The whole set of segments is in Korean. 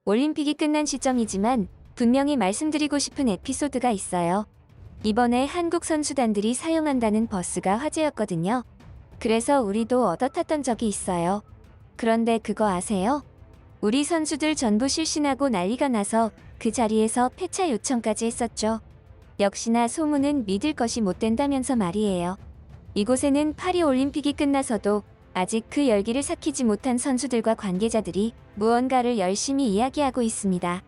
올림픽이 끝난 시점이지만 분명히 말씀드리고 싶은 에피소드가 있어요. 이번에 한국 선수단들이 사용한다는 버스가 화제였거든요. 그래서 우리도 얻어 탔던 적이 있어요. 그런데 그거 아세요? 우리 선수들 전부 실신하고 난리가 나서 그 자리에서 폐차 요청까지 했었죠. 역시나 소문은 믿을 것이 못 된다면서 말이에요. 이곳에는 파리 올림픽이 끝나서도 아직 그 열기를 삭히지 못한 선수들과 관계자들이 무언가를 열심히 이야기하고 있습니다.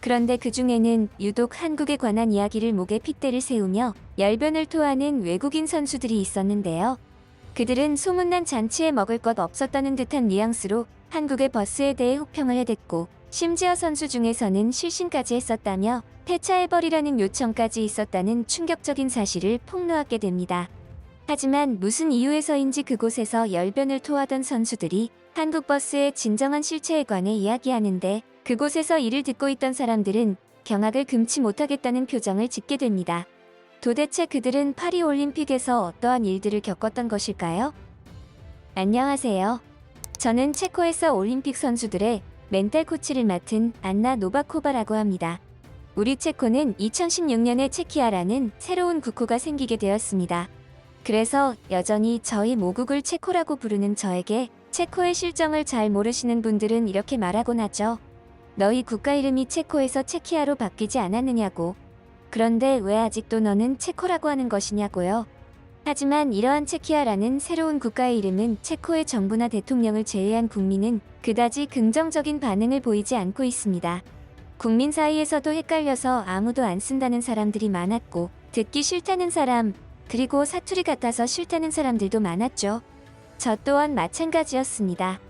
그런데 그 중에는 유독 한국에 관한 이야기를 목에 핏대를 세우며 열변을 토하는 외국인 선수들이 있었는데요. 그들은 소문난 잔치에 먹을 것 없었다는 듯한 뉘앙스로 한국의 버스에 대해 혹평을 해댔고, 심지어 선수 중에서는 실신까지 했었다며 폐차해버리라는 요청까지 있었다는 충격적인 사실을 폭로하게 됩니다. 하지만 무슨 이유에서인지 그곳에서 열변을 토하던 선수들이 한국 버스의 진정한 실체에 관해 이야기하는데, 그곳에서 이를 듣고 있던 사람들은 경악을 금치 못하겠다는 표정을 짓게 됩니다. 도대체 그들은 파리 올림픽에서 어떠한 일들을 겪었던 것일까요? 안녕하세요. 저는 체코에서 올림픽 선수들의 멘탈 코치를 맡은 안나 노바코바라고 합니다. 우리 체코는 2016년에 체키아라는 새로운 국호가 생기게 되었습니다. 그래서 여전히 저희 모국을 체코라고 부르는 저에게 체코의 실정을 잘 모르시는 분들은 이렇게 말하곤 하죠. 너희 국가 이름이 체코에서 체키아로 바뀌지 않았느냐고. 그런데 왜 아직도 너는 체코라고 하는 것이냐고요. 하지만 이러한 체키아라는 새로운 국가의 이름은 체코의 정부나 대통령을 제외한 국민은 그다지 긍정적인 반응을 보이지 않고 있습니다. 국민 사이에서도 헷갈려서 아무도 안 쓴다는 사람들이 많았고, 듣기 싫다는 사람, 그리고 사투리 같아서 싫다는 사람들도 많았죠. 저 또한 마찬가지였습니다.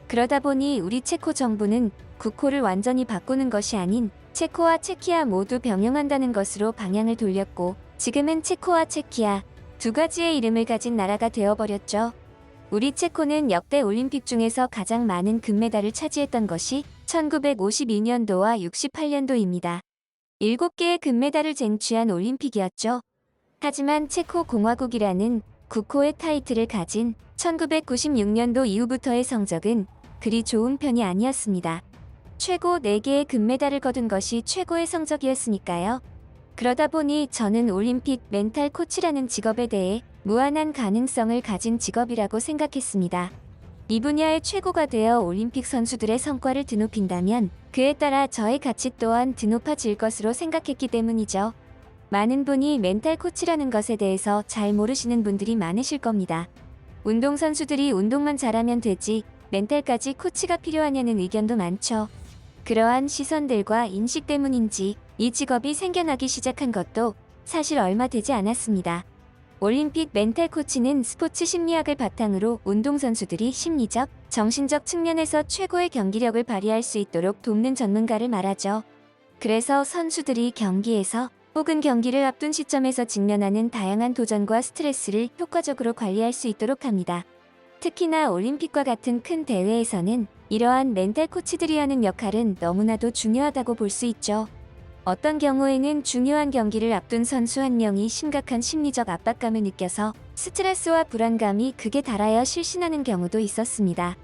그러다 보니 우리 체코 정부는 국호를 완전히 바꾸는 것이 아닌 체코와 체키아 모두 병행한다는 것으로 방향을 돌렸고, 지금은 체코와 체키아 두 가지의 이름을 가진 나라가 되어버렸죠. 우리 체코는 역대 올림픽 중에서 가장 많은 금메달을 차지했던 것이 1952년도와 68년도입니다. 7개의 금메달을 쟁취한 올림픽이었죠. 하지만 체코 공화국이라는 국호의 타이틀을 가진 1996년도 이후부터의 성적은 그리 좋은 편이 아니었습니다. 최고 4개의 금메달을 거둔 것이 최고의 성적이었으니까요. 그러다 보니 저는 올림픽 멘탈 코치라는 직업에 대해 무한한 가능성을 가진 직업이라고 생각했습니다. 이 분야의 최고가 되어 올림픽 선수들의 성과를 드높인다면 그에 따라 저의 가치 또한 드높아질 것으로 생각했기 때문이죠. 많은 분이 멘탈 코치라는 것에 대해서 잘 모르시는 분들이 많으실 겁니다. 운동선수들이 운동만 잘하면 되지 멘탈까지 코치가 필요하냐는 의견도 많죠. 그러한 시선들과 인식 때문인지 이 직업이 생겨나기 시작한 것도 사실 얼마 되지 않았습니다. 올림픽 멘탈 코치는 스포츠 심리학을 바탕으로 운동선수들이 심리적, 정신적 측면에서 최고의 경기력을 발휘할 수 있도록 돕는 전문가를 말하죠. 그래서 선수들이 경기에서 혹은 경기를 앞둔 시점에서 직면하는 다양한 도전과 스트레스를 효과적으로 관리할 수 있도록 합니다. 특히나 올림픽과 같은 큰 대회에서는 이러한 멘탈 코치들이 하는 역할은 너무나도 중요하다고 볼 수 있죠. 어떤 경우에는 중요한 경기를 앞둔 선수 한 명이 심각한 심리적 압박감을 느껴서 스트레스와 불안감이 극에 달하여 실신하는 경우도 있었습니다.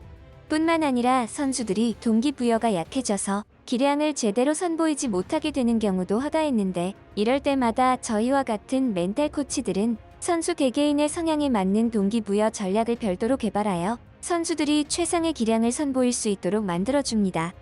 뿐만 아니라 선수들이 동기부여가 약해져서 기량을 제대로 선보이지 못하게 되는 경우도 허다했는데, 이럴 때마다 저희와 같은 멘탈 코치들은 선수 개개인의 성향에 맞는 동기부여 전략을 별도로 개발하여 선수들이 최상의 기량을 선보일 수 있도록 만들어줍니다.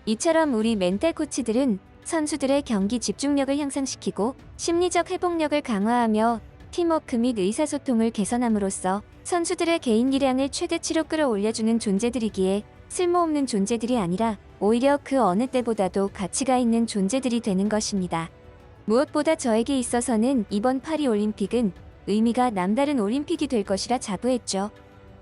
이처럼 우리 멘탈 코치들은 선수들의 경기 집중력을 향상시키고 심리적 회복력을 강화하며 팀워크 및 의사소통을 개선함으로써 선수들의 개인 기량을 최대치로 끌어올려주는 존재들이기에 쓸모없는 존재들이 아니라 오히려 그 어느 때보다도 가치가 있는 존재들이 되는 것입니다. 무엇보다 저에게 있어서는 이번 파리 올림픽은 의미가 남다른 올림픽이 될 것이라 자부했죠.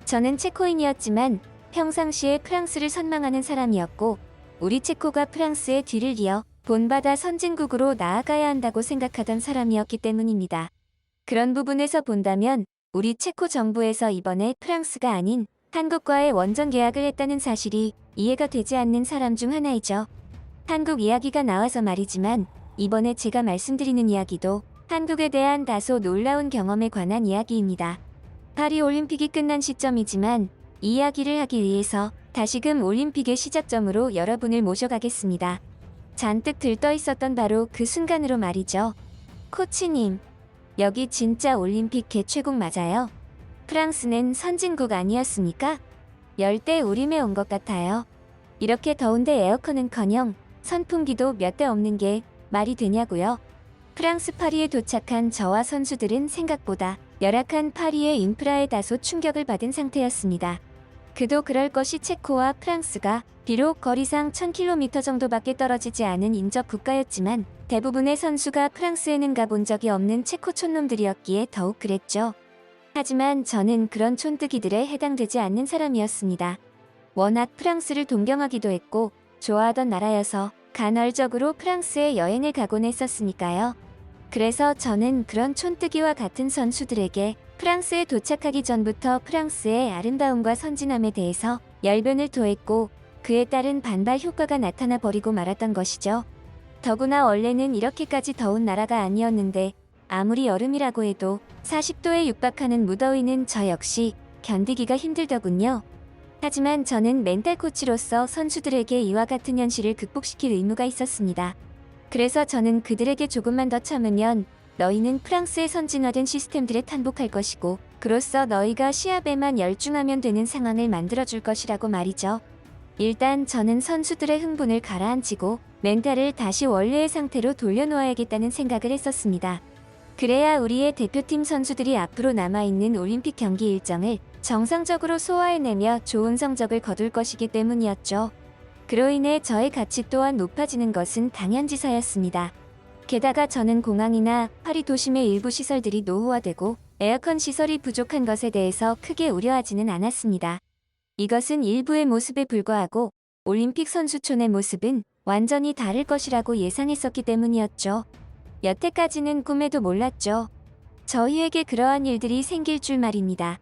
저는 체코인이었지만 평상시에 프랑스를 선망하는 사람이었고, 우리 체코가 프랑스의 뒤를 이어 본받아 선진국으로 나아가야 한다고 생각하던 사람이었기 때문입니다. 그런 부분에서 본다면 우리 체코 정부에서 이번에 프랑스가 아닌 한국과의 원정 계약을 했다는 사실이 이해가 되지 않는 사람 중 하나이죠. 한국 이야기가 나와서 말이지만 이번에 제가 말씀드리는 이야기도 한국에 대한 다소 놀라운 경험에 관한 이야기입니다. 파리 올림픽이 끝난 시점이지만 이 이야기를 하기 위해서 다시금 올림픽의 시작점으로 여러분을 모셔가겠습니다. 잔뜩 들떠 있었던 바로 그 순간으로 말이죠. 코치님, 여기 진짜 올림픽 개최국 맞아요? 프랑스는 선진국 아니었습니까? 열대 우림에 온 것 같아요. 이렇게 더운데 에어컨은커녕 선풍기도 몇 대 없는 게 말이 되냐고요? 프랑스 파리에 도착한 저와 선수들은 생각보다 열악한 파리의 인프라에 다소 충격을 받은 상태였습니다. 그도 그럴 것이 체코와 프랑스가 비록 거리상 1000km 정도밖에 떨어지지 않은 인접 국가였지만 대부분의 선수가 프랑스에는 가본 적이 없는 체코 촌놈들이었기에 더욱 그랬죠. 하지만 저는 그런 촌뜨기들에 해당되지 않는 사람이었습니다. 워낙 프랑스를 동경하기도 했고 좋아하던 나라여서 간헐적으로 프랑스에 여행을 가곤 했었으니까요. 그래서 저는 그런 촌뜨기와 같은 선수들에게 프랑스에 도착하기 전부터 프랑스의 아름다움과 선진함에 대해서 열변을 토했고 그에 따른 반발 효과가 나타나 버리고 말았던 것이죠. 더구나 원래는 이렇게까지 더운 나라가 아니었는데 아무리 여름이라고 해도 40도에 육박하는 무더위는 저 역시 견디기가 힘들더군요. 하지만 저는 멘탈 코치로서 선수들에게 이와 같은 현실을 극복시킬 의무가 있었습니다. 그래서 저는 그들에게 조금만 더 참으면 너희는 프랑스의 선진화된 시스템들에 탄복할 것이고 그로써 너희가 시합에만 열중하면 되는 상황을 만들어줄 것이라고 말이죠. 일단 저는 선수들의 흥분을 가라앉히고 멘탈을 다시 원래의 상태로 돌려놓아야겠다는 생각을 했었습니다. 그래야 우리의 대표팀 선수들이 앞으로 남아있는 올림픽 경기 일정을 정상적으로 소화해내며 좋은 성적을 거둘 것이기 때문이었죠. 그로 인해 저의 가치 또한 높아지는 것은 당연지사였습니다. 게다가 저는 공항이나 파리 도심의 일부 시설들이 노후화되고 에어컨 시설이 부족한 것에 대해서 크게 우려하지는 않았습니다. 이것은 일부의 모습에 불과하고 올림픽 선수촌의 모습은 완전히 다를 것이라고 예상했었기 때문이었죠. 여태까지는 꿈에도 몰랐죠. 저희에게 그러한 일들이 생길 줄 말입니다.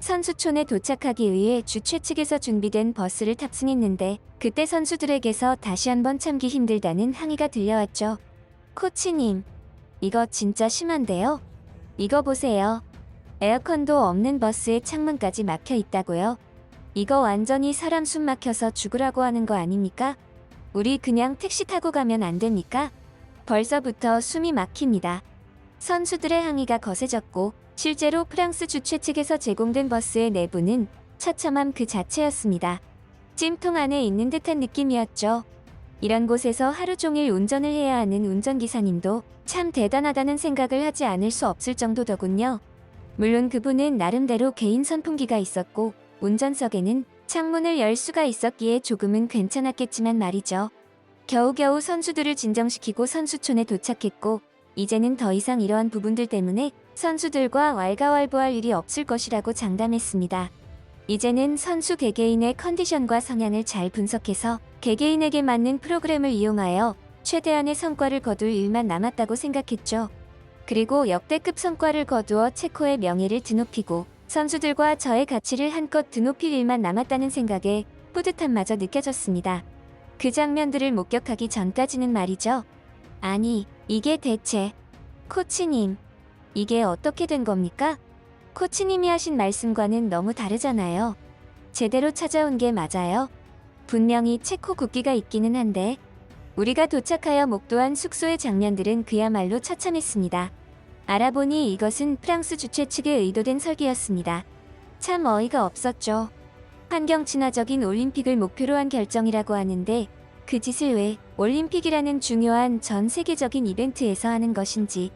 선수촌에 도착하기 위해 주최 측에서 준비된 버스를 탑승했는데 그때 선수들에게서 다시 한번 참기 힘들다는 항의가 들려왔죠. 코치님, 이거 진짜 심한데요? 이거 보세요. 에어컨도 없는 버스에 창문까지 막혀 있다고요? 이거 완전히 사람 숨 막혀서 죽으라고 하는 거 아닙니까? 우리 그냥 택시 타고 가면 안 됩니까? 벌써부터 숨이 막힙니다. 선수들의 항의가 거세졌고 실제로 프랑스 주최 측에서 제공된 버스의 내부는 처참함 그 자체였습니다. 찜통 안에 있는 듯한 느낌이었죠. 이런 곳에서 하루 종일 운전을 해야 하는 운전기사님도 참 대단하다는 생각을 하지 않을 수 없을 정도더군요. 물론 그분은 나름대로 개인 선풍기가 있었고 운전석에는 창문을 열 수가 있었기에 조금은 괜찮았겠지만 말이죠. 겨우겨우 선수들을 진정시키고 선수촌에 도착했고 이제는 더 이상 이러한 부분들 때문에 선수들과 왈가왈부할 일이 없을 것이라고 장담했습니다. 이제는 선수 개개인의 컨디션과 성향을 잘 분석해서 개개인에게 맞는 프로그램을 이용하여 최대한의 성과를 거둘 일만 남았다고 생각했죠. 그리고 역대급 성과를 거두어 체코의 명예를 드높이고 선수들과 저의 가치를 한껏 드높일 일만 남았다는 생각에 뿌듯함마저 느껴졌습니다. 그 장면들을 목격하기 전까지는 말이죠. 아니, 이게 대체... 코치님, 이게 어떻게 된 겁니까? 코치님이 하신 말씀과는 너무 다르잖아요. 제대로 찾아온 게 맞아요? 분명히 체코 국기가 있기는 한데 우리가 도착하여 목도한 숙소의 장면들은 그야말로 처참했습니다. 알아보니 이것은 프랑스 주최 측의 의도된 설계였습니다. 참 어이가 없었죠. 환경 친화적인 올림픽을 목표로 한 결정이라고 하는데 그 짓을 왜 올림픽이라는 중요한 전 세계적인 이벤트에서 하는 것인지.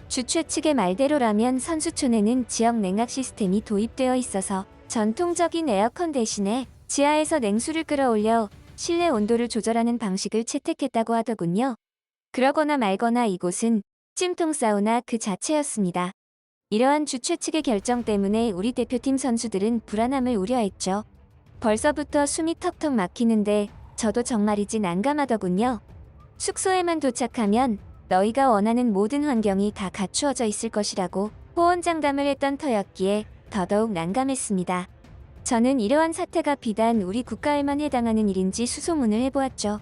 주최 측의 말대로라면 선수촌에는 지역 냉각 시스템이 도입되어 있어서 전통적인 에어컨 대신에 지하에서 냉수를 끌어올려 실내 온도를 조절하는 방식을 채택했다고 하더군요. 그러거나 말거나 이곳은 찜통 사우나 그 자체였습니다. 이러한 주최 측의 결정 때문에 우리 대표팀 선수들은 불안함을 우려했죠. 벌써부터 숨이 턱턱 막히는데 저도 정말이지 난감하더군요. 숙소에만 도착하면 너희가 원하는 모든 환경이 다 갖추어져 있을 것이라고 호언장담을 했던 터였기에 더더욱 난감했습니다. 저는 이러한 사태가 비단 우리 국가에만 해당하는 일인지 수소문을 해보았죠.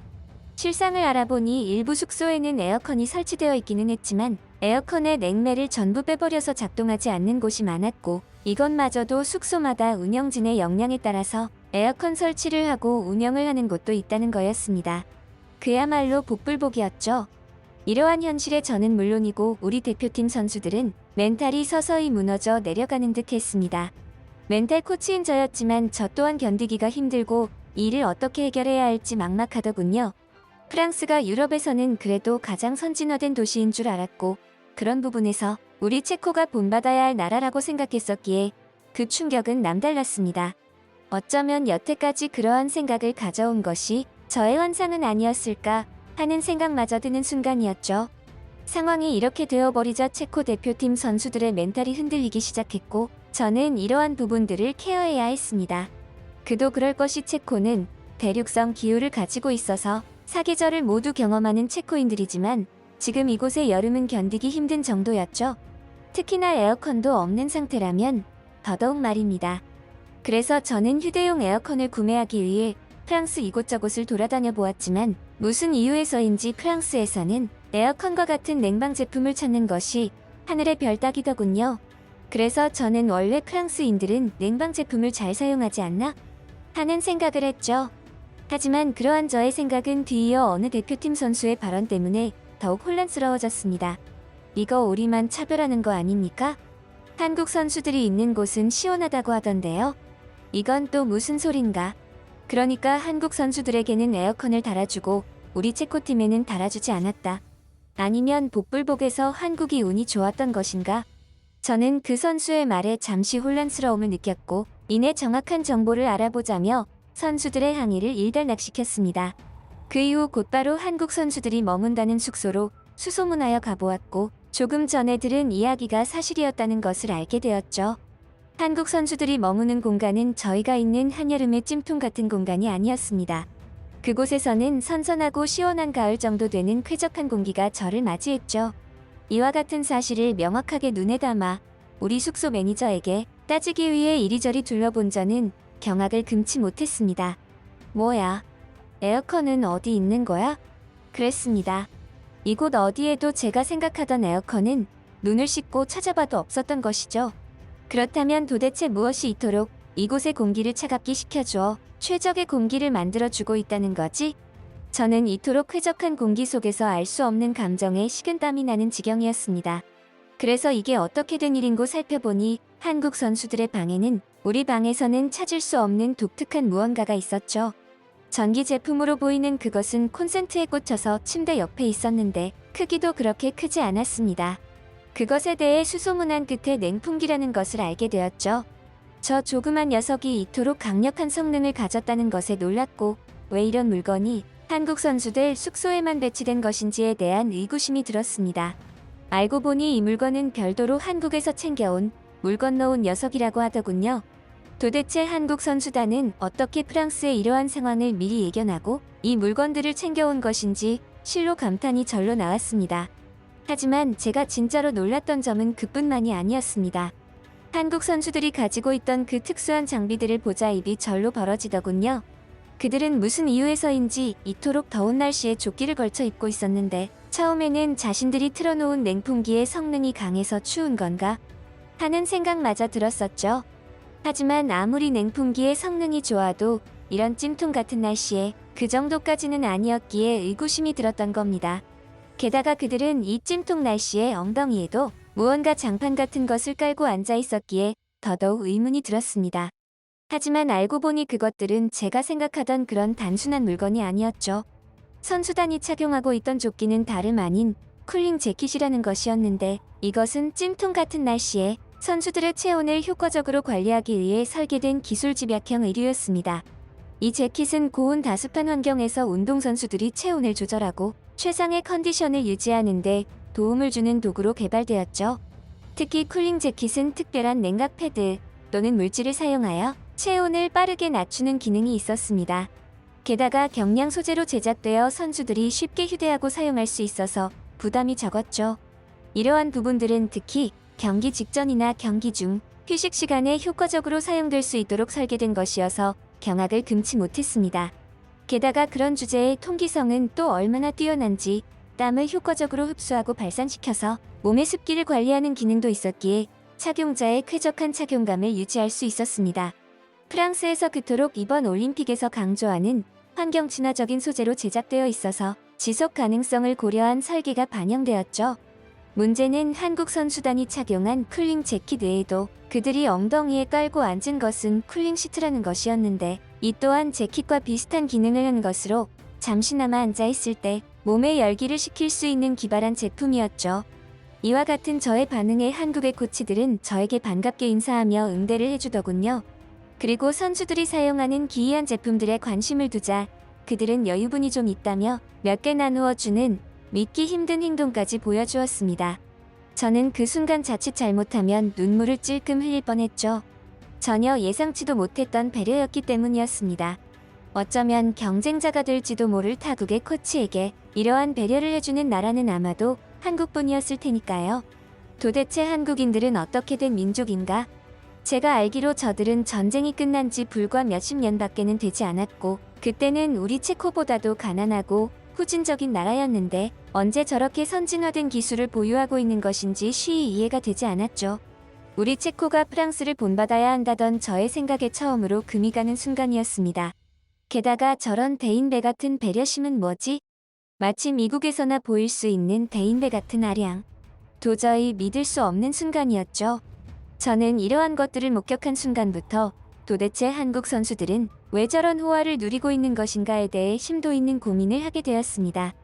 실상을 알아보니 일부 숙소에는 에어컨이 설치되어 있기는 했지만 에어컨의 냉매를 전부 빼버려서 작동하지 않는 곳이 많았고 이것마저도 숙소마다 운영진의 역량에 따라서 에어컨 설치를 하고 운영을 하는 곳도 있다는 거였습니다. 그야말로 복불복이었죠. 이러한 현실에 저는 물론이고 우리 대표팀 선수들은 멘탈이 서서히 무너져 내려가는 듯 했습니다. 멘탈 코치인 저였지만 저 또한 견디기가 힘들고 이 일을 어떻게 해결해야 할지 막막하더군요. 프랑스가 유럽에서는 그래도 가장 선진화된 도시인 줄 알았고 그런 부분에서 우리 체코가 본받아야 할 나라라고 생각했었기에 그 충격은 남달랐습니다. 어쩌면 여태까지 그러한 생각을 가져온 것이 저의 환상은 아니었을까 하는 생각마저 드는 순간이었죠. 상황이 이렇게 되어버리자 체코 대표팀 선수들의 멘탈이 흔들리기 시작했고 저는 이러한 부분들을 케어해야 했습니다. 그도 그럴 것이 체코는 대륙성 기후를 가지고 있어서 사계절을 모두 경험하는 체코인들이지만 지금 이곳의 여름은 견디기 힘든 정도였죠. 특히나 에어컨도 없는 상태라면 더더욱 말입니다. 그래서 저는 휴대용 에어컨을 구매하기 위해 프랑스 이곳저곳을 돌아다녀 보았지만 무슨 이유에서인지 프랑스에서는 에어컨과 같은 냉방 제품을 찾는 것이 하늘의 별 따기더군요. 그래서 저는 원래 프랑스인들은 냉방 제품을 잘 사용하지 않나? 하는 생각을 했죠. 하지만 그러한 저의 생각은 뒤이어 어느 대표팀 선수의 발언 때문에 더욱 혼란스러워졌습니다. 이거 우리만 차별하는 거 아닙니까? 한국 선수들이 있는 곳은 시원하다고 하던데요. 이건 또 무슨 소린가? 그러니까 한국 선수들에게는 에어컨을 달아주고 우리 체코팀에는 달아주지 않았다. 아니면 복불복에서 한국이 운이 좋았던 것인가? 저는 그 선수의 말에 잠시 혼란스러움을 느꼈고 이내 정확한 정보를 알아보자며 선수들의 항의를 일단락시켰습니다. 그 이후 곧바로 한국 선수들이 머문다는 숙소로 수소문하여 가보았고 조금 전에 들은 이야기가 사실이었다는 것을 알게 되었죠. 한국 선수들이 머무는 공간은 저희가 있는 한여름의 찜통 같은 공간이 아니었습니다. 그곳에서는 선선하고 시원한 가을 정도 되는 쾌적한 공기가 저를 맞이했죠. 이와 같은 사실을 명확하게 눈에 담아 우리 숙소 매니저에게 따지기 위해 이리저리 둘러본 저는 경악을 금치 못했습니다. 뭐야? 에어컨은 어디 있는 거야? 그랬습니다. 이곳 어디에도 제가 생각하던 에어컨은 눈을 씻고 찾아봐도 없었던 것이죠. 그렇다면 도대체 무엇이 이토록 이곳의 공기를 차갑게 식혀주어 최적의 공기를 만들어주고 있다는 거지? 저는 이토록 쾌적한 공기 속에서 알 수 없는 감정에 식은땀이 나는 지경이었습니다. 그래서 이게 어떻게 된 일인고 살펴보니 한국 선수들의 방에는 우리 방에서는 찾을 수 없는 독특한 무언가가 있었죠. 전기 제품으로 보이는 그것은 콘센트에 꽂혀서 침대 옆에 있었는데 크기도 그렇게 크지 않았습니다. 그것에 대해 수소문한 끝에 냉풍기라는 것을 알게 되었죠. 저 조그만 녀석이 이토록 강력한 성능을 가졌다는 것에 놀랐고 왜 이런 물건이 한국 선수들 숙소에만 배치된 것인지에 대한 의구심이 들었습니다. 알고 보니 이 물건은 별도로 한국에서 챙겨온 물 건너온 녀석이라고 하더군요. 도대체 한국 선수단은 어떻게 프랑스의 이러한 상황을 미리 예견하고 이 물건들을 챙겨온 것인지 실로 감탄이 절로 나왔습니다. 하지만 제가 진짜로 놀랐던 점은 그뿐만이 아니었습니다. 한국 선수들이 가지고 있던 그 특수한 장비들을 보자 입이 절로 벌어지더군요. 그들은 무슨 이유에서인지 이토록 더운 날씨에 조끼를 걸쳐 입고 있었는데 처음에는 자신들이 틀어놓은 냉풍기의 성능이 강해서 추운 건가 하는 생각마저 들었었죠. 하지만 아무리 냉풍기의 성능이 좋아도 이런 찜통 같은 날씨에 그 정도까지는 아니었기에 의구심이 들었던 겁니다. 게다가 그들은 이 찜통 날씨에 엉덩이에도 무언가 장판 같은 것을 깔고 앉아 있었기에 더더욱 의문이 들었습니다. 하지만 알고 보니 그것들은 제가 생각하던 그런 단순한 물건이 아니었죠. 선수단이 착용하고 있던 조끼는 다름 아닌 쿨링 재킷이라는 것이었는데 이것은 찜통 같은 날씨에 선수들의 체온을 효과적으로 관리하기 위해 설계된 기술 집약형 의류였습니다. 이 재킷은 고온 다습한 환경에서 운동선수들이 체온을 조절하고 최상의 컨디션을 유지하는 데 도움을 주는 도구로 개발되었죠. 특히 쿨링 재킷은 특별한 냉각 패드 또는 물질을 사용하여 체온을 빠르게 낮추는 기능이 있었습니다. 게다가 경량 소재로 제작되어 선수들이 쉽게 휴대하고 사용할 수 있어서 부담이 적었죠. 이러한 부분들은 특히 경기 직전이나 경기 중 휴식 시간에 효과적으로 사용될 수 있도록 설계된 것이어서 경악을 금치 못했습니다. 게다가 그런 주제의 통기성은 또 얼마나 뛰어난지 땀을 효과적으로 흡수하고 발산시켜서 몸의 습기를 관리하는 기능도 있었기에 착용자의 쾌적한 착용감을 유지할 수 있었습니다. 프랑스에서 그토록 이번 올림픽에서 강조하는 환경 친화적인 소재로 제작되어 있어서 지속 가능성을 고려한 설계가 반영되었죠. 문제는 한국 선수단이 착용한 쿨링 재킷 외에도 그들이 엉덩이에 깔고 앉은 것은 쿨링 시트라는 것이었는데, 이 또한 재킷과 비슷한 기능을 한 것으로 잠시나마 앉아있을 때 몸에 열기를 식힐 수 있는 기발한 제품이었죠. 이와 같은 저의 반응에 한국의 코치들은 저에게 반갑게 인사하며 응대를 해주더군요. 그리고 선수들이 사용하는 기이한 제품들에 관심을 두자 그들은 여유분이 좀 있다며 몇 개 나누어 주는 믿기 힘든 행동까지 보여주었습니다. 저는 그 순간 자칫 잘못하면 눈물을 찔끔 흘릴 뻔했죠. 전혀 예상치도 못했던 배려였기 때문이었습니다. 어쩌면 경쟁자가 될지도 모를 타국의 코치에게 이러한 배려를 해주는 나라는 아마도 한국뿐이었을 테니까요. 도대체 한국인들은 어떻게 된 민족인가? 제가 알기로 저들은 전쟁이 끝난 지 불과 몇십 년밖에는 되지 않았고, 그때는 우리 체코보다도 가난하고 후진적인 나라였는데 언제 저렇게 선진화된 기술을 보유하고 있는 것인지 쉬이 이해가 되지 않았죠. 우리 체코가 프랑스를 본받아야 한다던 저의 생각에 처음으로 금이 가는 순간이었습니다. 게다가 저런 대인배 같은 배려심은 뭐지? 마치 미국에서나 보일 수 있는 대인배 같은 아량. 도저히 믿을 수 없는 순간이었죠. 저는 이러한 것들을 목격한 순간부터 도대체 한국 선수들은 왜 저런 호화를 누리고 있는 것인가에 대해 심도 있는 고민을 하게 되었습니다.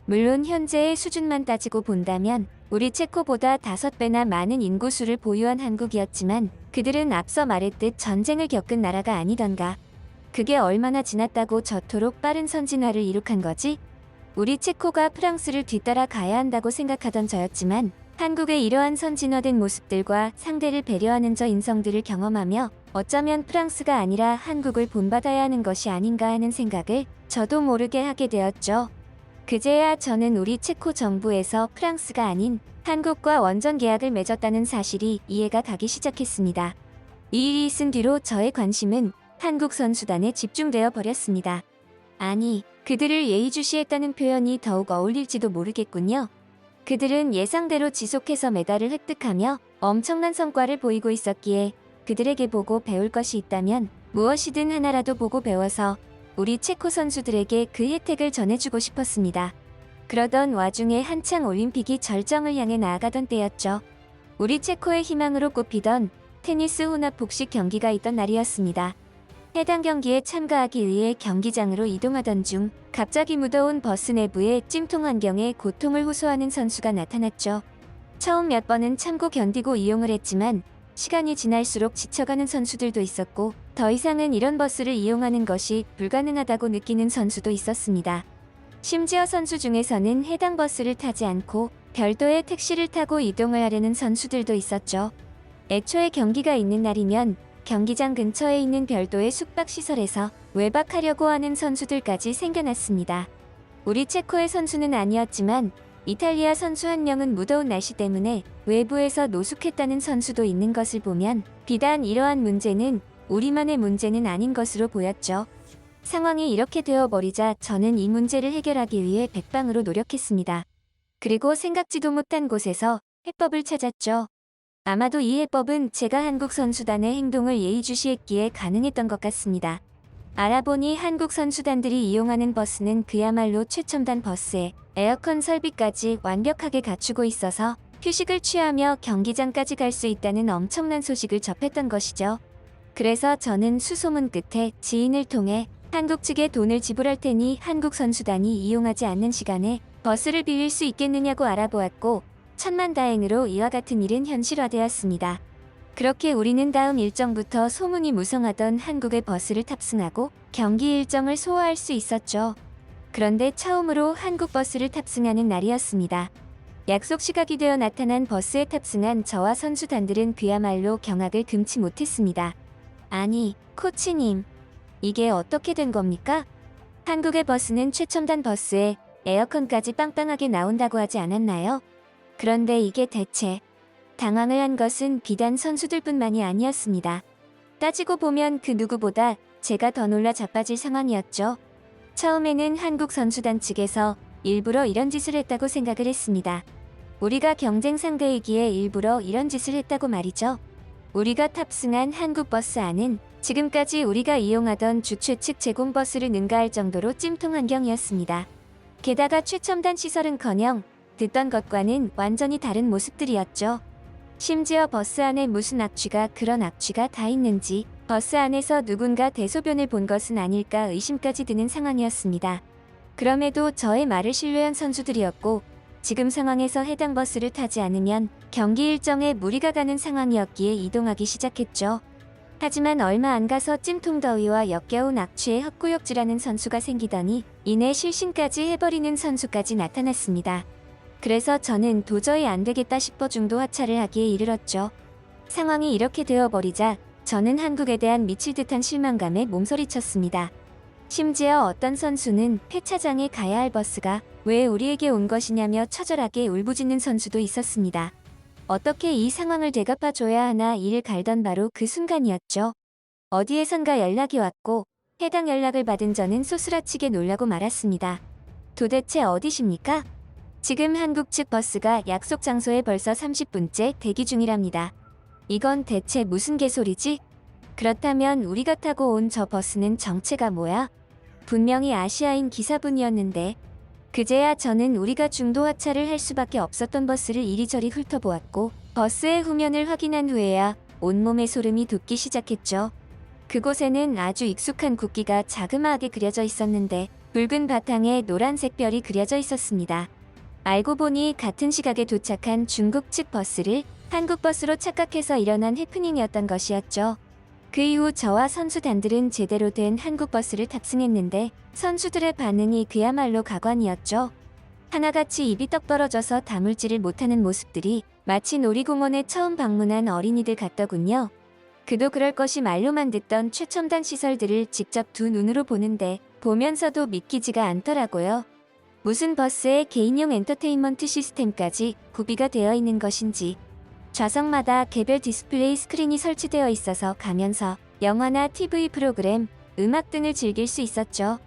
물론 현재의 수준만 따지고 본다면 우리 체코보다 5배나 많은 인구수를 보유한 한국이었지만, 그들은 앞서 말했듯 전쟁을 겪은 나라가 아니던가. 그게 얼마나 지났다고 저토록 빠른 선진화를 이룩한 거지? 우리 체코가 프랑스를 뒤따라 가야 한다고 생각하던 저였지만, 한국의 이러한 선진화된 모습들과 상대를 배려하는 저 인성들을 경험하며 어쩌면 프랑스가 아니라 한국을 본받아야 하는 것이 아닌가 하는 생각을 저도 모르게 하게 되었죠. 그제야 저는 우리 체코 정부에서 프랑스가 아닌 한국과 원전 계약을 맺었다는 사실이 이해가 가기 시작했습니다. 이 일이 있은 뒤로 저의 관심은 한국 선수단에 집중되어 버렸습니다. 아니, 그들을 예의주시했다는 표현이 더욱 어울릴지도 모르겠군요. 그들은 예상대로 지속해서 메달을 획득하며 엄청난 성과를 보이고 있었기에 그들에게 보고 배울 것이 있다면 무엇이든 하나라도 보고 배워서 우리 체코 선수들에게 그 혜택을 전해주고 싶었습니다. 그러던 와중에 한창 올림픽이 절정을 향해 나아가던 때였죠. 우리 체코의 희망으로 꼽히던 테니스 혼합 복식 경기가 있던 날이었습니다. 해당 경기에 참가하기 위해 경기장으로 이동하던 중 갑자기 무더운 버스 내부에 찜통 환경에 고통을 호소하는 선수가 나타났죠. 처음 몇 번은 참고 견디고 이용을 했지만 시간이 지날수록 지쳐가는 선수들도 있었고, 더 이상은 이런 버스를 이용하는 것이 불가능하다고 느끼는 선수도 있었습니다. 심지어 선수 중에서는 해당 버스를 타지 않고 별도의 택시를 타고 이동을 하려는 선수들도 있었죠. 애초에 경기가 있는 날이면 경기장 근처에 있는 별도의 숙박시설에서 외박하려고 하는 선수들까지 생겨났습니다. 우리 체코의 선수는 아니었지만 이탈리아 선수 한 명은 무더운 날씨 때문에 외부에서 노숙했다는 선수도 있는 것을 보면 비단 이러한 문제는 우리만의 문제는 아닌 것으로 보였죠. 상황이 이렇게 되어버리자 저는 이 문제를 해결하기 위해 백방으로 노력했습니다. 그리고 생각지도 못한 곳에서 해법을 찾았죠. 아마도 이 해법은 제가 한국 선수단의 행동을 예의주시했기에 가능했던 것 같습니다. 알아보니 한국 선수단들이 이용하는 버스는 그야말로 최첨단 버스에 에어컨 설비까지 완벽하게 갖추고 있어서 휴식을 취하며 경기장까지 갈 수 있다는 엄청난 소식을 접했던 것이죠. 그래서 저는 수소문 끝에 지인을 통해 한국 측에 돈을 지불할 테니 한국 선수단이 이용하지 않는 시간에 버스를 빌릴 수 있겠느냐고 알아보았고, 천만다행으로 이와 같은 일은 현실화되었습니다. 그렇게 우리는 다음 일정부터 소문이 무성하던 한국의 버스를 탑승하고 경기 일정을 소화할 수 있었죠. 그런데 처음으로 한국 버스를 탑승하는 날이었습니다. 약속 시각이 되어 나타난 버스에 탑승한 저와 선수단들은 그야말로 경악을 금치 못했습니다. 아니, 코치님, 이게 어떻게 된 겁니까? 한국의 버스는 최첨단 버스에 에어컨까지 빵빵하게 나온다고 하지 않았나요? 그런데 이게 대체... 당황을 한 것은 비단 선수들뿐만이 아니었습니다. 따지고 보면 그 누구보다 제가 더 놀라 자빠질 상황이었죠. 처음에는 한국 선수단 측에서 일부러 이런 짓을 했다고 생각을 했습니다. 우리가 경쟁 상대이기에 일부러 이런 짓을 했다고 말이죠. 우리가 탑승한 한국 버스 안은 지금까지 우리가 이용하던 주 최측 제공버스를 능가할 정도로 찜통 환경이었습니다. 게다가 최첨단 시설은커녕 듣던 것과는 완전히 다른 모습들이었죠. 심지어 버스 안에 무슨 악취가 그런 악취가 다 있는지 버스 안에서 누군가 대소변을 본 것은 아닐까 의심까지 드는 상황이었습니다. 그럼에도 저의 말을 신뢰한 선수들이었고 지금 상황에서 해당 버스를 타지 않으면 경기 일정에 무리가 가는 상황이었기에 이동하기 시작했죠. 하지만 얼마 안 가서 찜통 더위와 역겨운 악취에 헛구역질하는 선수가 생기더니 이내 실신까지 해버리는 선수까지 나타났습니다. 그래서 저는 도저히 안 되겠다 싶어 중도 하차를 하기에 이르렀죠. 상황이 이렇게 되어버리자 저는 한국에 대한 미칠 듯한 실망감에 몸서리쳤습니다. 심지어 어떤 선수는 폐차장에 가야 할 버스가 왜 우리에게 온 것이냐며 처절하게 울부짖는 선수도 있었습니다. 어떻게 이 상황을 되갚아줘야 하나 이를 갈던 바로 그 순간이었죠. 어디에선가 연락이 왔고 해당 연락을 받은 저는 소스라치게 놀라고 말았습니다. 도대체 어디십니까? 지금 한국 측 버스가 약속 장소에 벌써 30분째 대기 중이랍니다. 이건 대체 무슨 개소리지? 그렇다면 우리가 타고 온 저 버스는 정체가 뭐야? 분명히 아시아인 기사분이었는데 그제야 저는 우리가 중도 하차를 할 수밖에 없었던 버스를 이리저리 훑어보았고 버스의 후면을 확인한 후에야 온몸에 소름이 돋기 시작했죠. 그곳에는 아주 익숙한 국기가 자그마하게 그려져 있었는데 붉은 바탕에 노란색 별이 그려져 있었습니다. 알고 보니 같은 시각에 도착한 중국 측 버스를 한국 버스로 착각해서 일어난 해프닝이었던 것이었죠. 그 이후 저와 선수단들은 제대로 된 한국 버스를 탑승했는데 선수들의 반응이 그야말로 가관이었죠. 하나같이 입이 떡 벌어져서 다물지를 못하는 모습들이 마치 놀이공원에 처음 방문한 어린이들 같더군요. 그도 그럴 것이 말로만 듣던 최첨단 시설들을 직접 두 눈으로 보는데 보면서도 믿기지가 않더라고요. 무슨 버스에 개인용 엔터테인먼트 시스템까지 구비가 되어 있는 것인지 좌석마다 개별 디스플레이 스크린이 설치되어 있어서 가면서 영화나 TV 프로그램, 음악 등을 즐길 수 있었죠.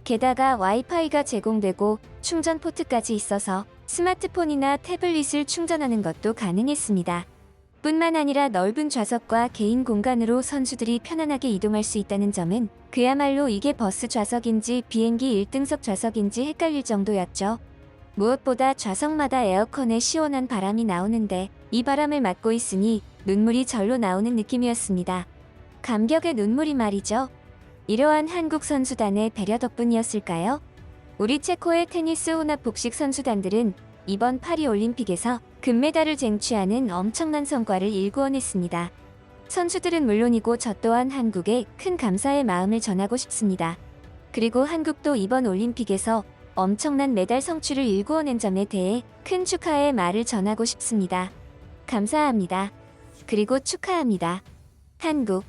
게다가 와이파이가 제공되고 충전 포트까지 있어서 스마트폰이나 태블릿을 충전하는 것도 가능했습니다. 뿐만 아니라 넓은 좌석과 개인 공간으로 선수들이 편안하게 이동할 수 있다는 점은 그야말로 이게 버스 좌석인지 비행기 1등석 좌석인지 헷갈릴 정도였죠. 무엇보다 좌석마다 에어컨에 시원한 바람이 나오는데 이 바람을 맞고 있으니 눈물이 절로 나오는 느낌이었습니다. 감격의 눈물이 말이죠. 이러한 한국 선수단의 배려 덕분이었을까요? 우리 체코의 테니스 혼합 복식 선수단들은 이번 파리올림픽에서 금메달을 쟁취하는 엄청난 성과를 일구어냈습니다. 선수들은 물론이고 저 또한 한국에 큰 감사의 마음을 전하고 싶습니다. 그리고 한국도 이번 올림픽에서 엄청난 메달 성취를 일구어낸 점에 대해 큰 축하의 말을 전하고 싶습니다. 감사합니다. 그리고 축하합니다. 한국